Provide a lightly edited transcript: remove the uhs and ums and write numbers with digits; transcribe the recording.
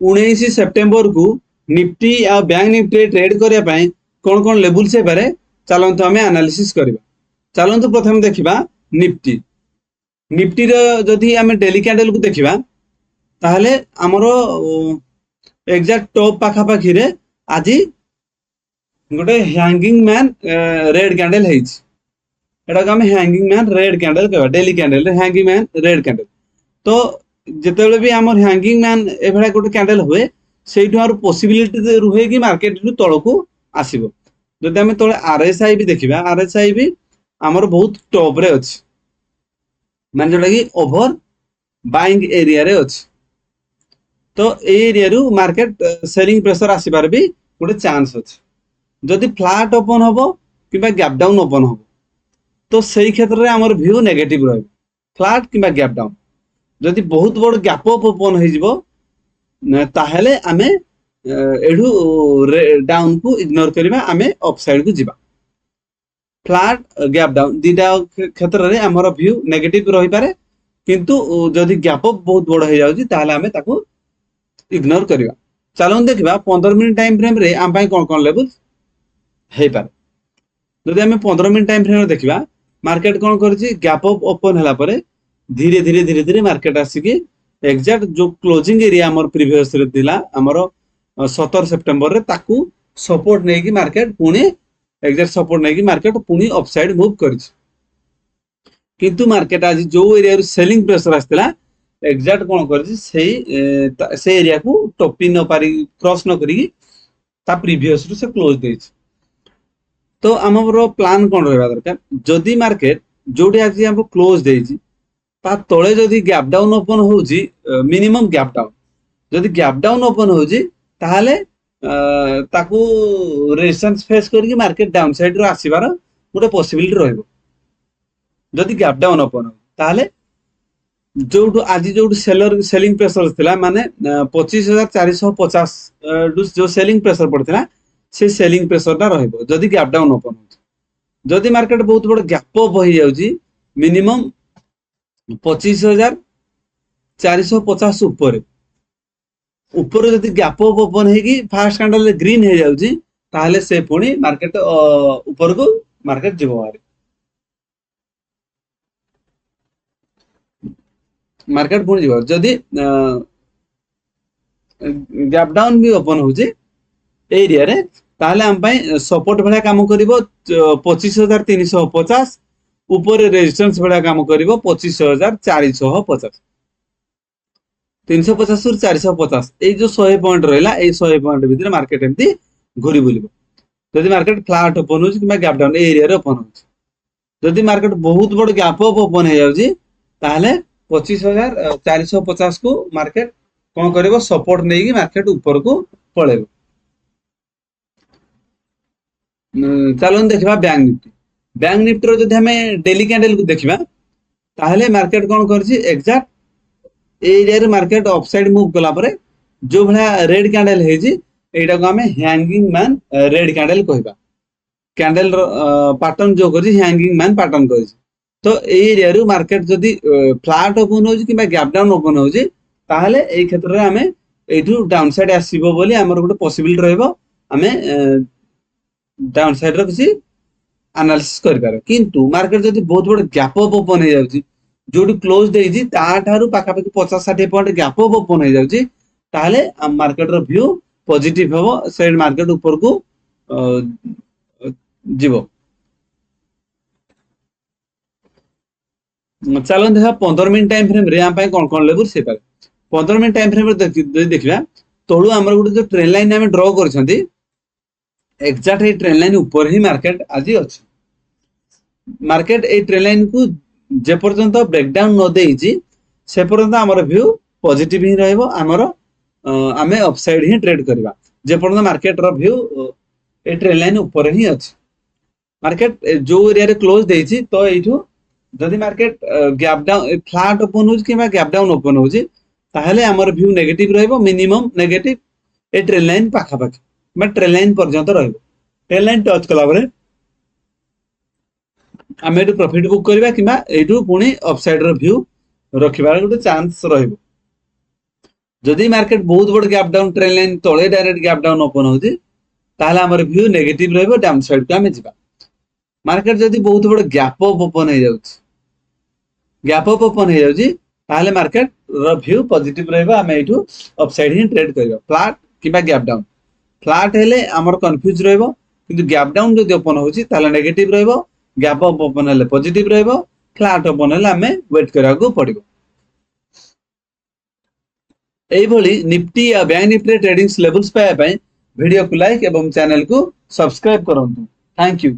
19 September को Nifty आ bank Nifty trade करने पाए कौन कौन लेवल से पारे चलते आम एनालिसिस करवा। चलते प्रथम देखा निफ्टी। निफ्टी जदि आम डेली कैंडल को देखा ताहले आमर एग्जैक्ट टॉप पाखापाखि रे आज गोटे हैंगिंग मैन रेड कैंडल है आम हैंगिंग मैन रेड कैंडल कह daily candle hanging man red candle. तो जिते भी आम हैंगिंग मैन एभा गोटे कैंडल हुए से पॉसिबिलिटी रुहे कि मार्केट तल को आसो। जदि आम तले आरएसआई भी देखा आरएसआई भी आमर बहुत टॉप रे अच्छी मान जोटा कि ओभर बाइंग एरिया रे अच्छी। तो ए एरिया रु मार्केट सेलिंग प्रेशर आसबार भी गोटे चांस अच्छे। जदि फ्लैट ओपन हम कि गैप डाउन ओपन हम तो सही क्षेत्र में आमर व्यू नेगेटिव रही फ्लैट कि गैप डाउन। जदि बहुत बड़ गैप अप ओपन हो आमे एठू डाउन को इग्नोर करबा आमे अपसाइड को जीवा। फ्लैट गैप डाउन दीटा क्षेत्र में आमर व्यू नेगेटिव रही पारे किंतु जदि गैप अप बहुत बड़ हो जाउची ताहले आमे ताको इग्नोर करवा। चलो देखा 15 मिनट टाइम फ्रेम रे आम कौन कौन लेवल हो पारे। जदि आम 15 मिनट टाइम फ्रेम देखा मार्केट कौन कर गैप अप ओपन है धीरे धीरे धीरे धीरे मार्केट आसिकी एग्जैक्ट जो क्लोजिंग एरिया आमर प्रीवियस रे थिला आमर 17 सेप्टेम्बर रे ताकू सपोर्ट नहीं कि मार्केट पुणी एग्जैक्ट सपोर्ट नहीं कि मार्केट पुणी अपसाइड मूव कर। किंतु मार्केट आज जो एरिया रू सेलिंग प्रेशर आसला एग्जैक्ट कौन कर से एरिया को टॉपी न पारी क्रॉस न करी ता प्रीवियस रू से क्लोज दे। तो आमर प्लान कौन रहा दरकार जदि मार्केट जोटी आज हम क्लोज देछि ता तले जदि गैप डाउन ओपन होउची मिनिमम गैप डाउन जदि गैप डाउन ओपन होउची ताहाले ताकू रेजिस्टेंस फेस करके मार्केट डाउन साइड रो आसीबार गोटे पॉसिबिलिटी रहइबो। जदि गैप डाउन ओपन हो ताहाले जो आज जो सेलर सेलिंग प्रेशर थिला माने 25,450 जो सेलिंग प्रेशर पड़ता से सेलिंग प्रेशर टा रहइबो जदि गैप डाउन ओपन हो। जदि मार्केट बहुत बड़ गैप अप हो जाउची मिनिमम 25,450 ऊपर जदि गैप अप ओपन है फास्ट कैंडल ग्रीन हो जाउची ताहले से पुणी मार्केट ऊपर को मार्केट जीव बाहर मार्केट पुणी जीव। जदि गैप डाउन भी ओपन होची एरिया रे ताहले हम पई सपोर्ट भलिया काम करिवो 25,350 ऊपर रेजिस्टेंस भलिया काम करिवो 25,450 350 रु 450 ए जो 100 पॉइंट रहला ए 100 पॉइंट भीतर मार्केट एमती घुरी बुलिबो। जदि मार्केट फ्लैट ओपन होची कि गैप डाउन एरिया रे ओपन होची जदि मार्केट बहुत बड़ गैप अप ओपन हो जाउची ताहले 25,450 को मार्केट कौन करिवो सपोर्ट नहीं कि मार्केट ऊपर को पळेबो। चलो देखा बैंक निफ्टी। बैंक निफ्टी जदि हमें डेली कैंडल को देखा ताहले मार्केट कौन कर exact area market upside move कला परे जो भाया रेड कैंडल है को हमें हैंगिंग मैन रेड कैंडल कहबा। कैंडल पैटर्न जो कर हैंगिंग मैन पैटर्न कर। तो एरिया रू मार्केट जदि फ्लैट ओपन हो कि गैप डाउन ओपन हो ताहले ए क्षेत्र में हमें एठू डाउन साइड आसीबो बोली हमर गोटे पॉसिबिलिटी रहइबो हमें डाउन साइड रो किसी एनालिसिस कर पारे। किंतु मार्केट जदि बहुत बड़ गैप अप ओपन हो जाउची जोडी क्लोज देइजी ता थारु पाखापाखि 50-60 पॉइंट गैप अप ओपन हो जाउची ताहले मार्केट रो व्यू पॉजिटिव हबो से मार्केट ऊपर को जीवो। चलो देखा 15 मिनट टाइम फ्रेम रे हम कौन कौन लेवल से पारे। 15 मिनट टाइम फ्रेम देखा तलू आमर गोटे जो ट्रेन लाइन आम ड्र कर एग्जैक्ट ये ट्रेन लाइन ऊपर ही मार्केट आज अच्छी। मार्केट ये ट्रेन लाइन को जे पर्यंत ब्रेकडाउन न देइछि से पर्यंत आमर व्यू पॉजिटिव ही रहइबो आमर आमे अपसाइड ही ट्रेड करबा। जे पर्यंत मार्केट रो व्यू ए ट्रेन लाइन ऊपर ही अच्छी। मार्केट जो एरिया रे क्लोज देइछि तो एठू जदि market gap down flat open हो कि गैप डाउन ओपन हो ताहले आमर व्यू नेगेटिव रहइबो मिनिमम नेगेटिव ए ट्रेन लाइन पाखापाखि ट्रेन लाइन पर्यंत रहिबो। ट्रेन लाइन टच कला बरे आम एटू प्रॉफिट बुक करबा किबा एटू पुणी अपसाइड रो व्यू रखिबार गोटे चांस रहिबो। जदि मार्केट बहुत बड़ गैप डाउन ट्रेंड लाइन तले डायरेक्ट गैप डाउन ओपन होती ताहले हमर व्यू नेगेटिव रहबो डाउन साइड को हमें जीवा मार्केट जदि बहुत बड़ गैप अप ओपन हो जाउछ गैप अप ओपन हो जाउछ ताहले मार्केट रो व्यू पॉजिटिव रहबो हमें एठू अपसाइड ही ट्रेड करबो फ्लैट किबा गैप डाउन फ्लैट हेले हमर कंफ्यूज रहबो किंतु गैप डाउन जदि ओपन होउची ताहले नेगेटिव रहबो गैप अप ओपन हेले पॉजिटिव रहबो फ्लैट ओपन हेले हमें वेट करा को पड़िबो एभली निफ्टी या बैंक निफ्टी ट्रेडिंग लेवल्स पाए वीडियो को लाइक एवं चैनल को सब्सक्राइब करंतु थैंक यू।